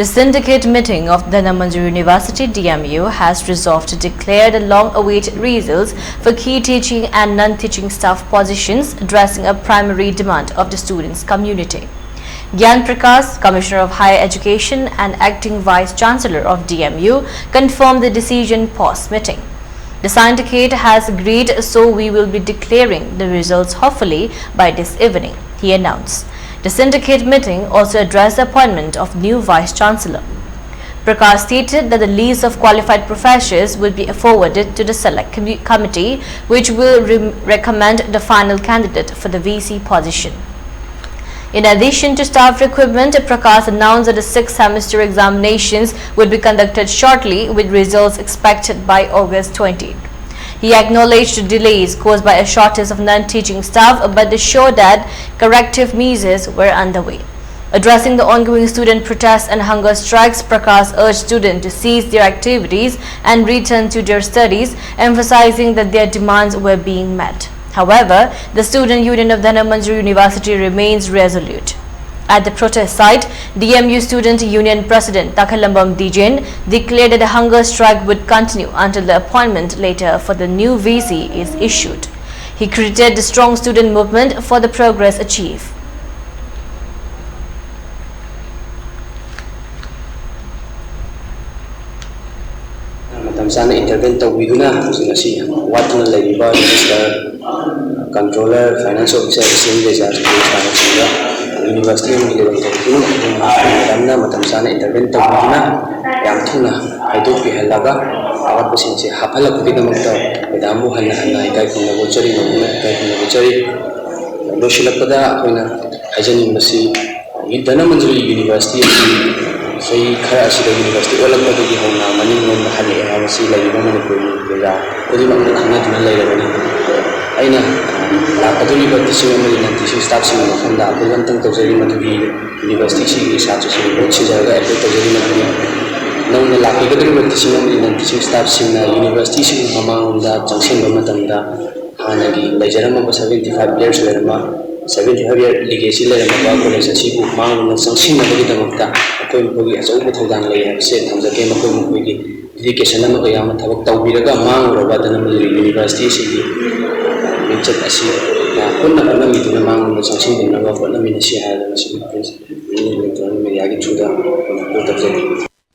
The syndicate meeting of the Manipur University DMU has resolved to declare the long-awaited results for key teaching and non-teaching staff positions, addressing a primary demand of the students' community. Gyan Prakash, Commissioner of Higher Education and Acting Vice Chancellor of DMU, confirmed the decision post-meeting. The syndicate has agreed, so we will be declaring the results hopefully by this evening, he announced. The syndicate meeting also addressed the appointment of new Vice Chancellor. Prakash stated that the list of qualified professors will be forwarded to the select committee, which will recommend the final candidate for the VC position. In addition to staff recruitment, Prakash announced that the 6th semester examinations would be conducted shortly, with results expected by August 20th. He acknowledged the delays caused by a shortage of non-teaching staff, but assured that corrective measures were underway. Addressing the ongoing student protests and hunger strikes, Prakash urged students to cease their activities and return to their studies, emphasizing that their demands were being met. However, the Student Union of the Manipur University remains resolute. At the protest site, DMU Student Union President Takhalambam Dijen declared that the hunger strike would continue until the appointment letter for the new VC is issued. He credited the strong student movement for the progress achieved. Matamsana intervene tawiduna ngasi watna laiba minister controller finance officer assembly judge university of ELITETV ramna matamsana intervene tawiduna yam thuna haidu pi halaga awat pasinche haphala kudidamakta bedamu hanna hanna ikai kunna bochari namuna ikai kunna bochari loshilakpada akoina hajani masi idana manjuri university say khara asida university olakpada gi hona maning non hali awasi laiba manipuri bela odi bangna khana dina lairabani aina la kaduri ba teaching amali nan teaching staff sing khanda abulan tang tawjari madhugi university si sa chi bochi jaga apply tawjari madhugi nong la ki kaduri ba teaching amali nan teaching staff sing na university si mamang da jangsen ba matamda hana gi laijarama 75 players lerama 75 year legacy lerama ba college si bu mang na sangsin na bagi damakta akoi mkogi achau thawdang lai ha se thamjake makoi mkogi dedication ama kaya ma thabak tawbiraga mang roba dana university si chat asi kunna kunna miduna mang na sangsin dinna ba kunna minasi ha na si principal media gi thuda ko tabjani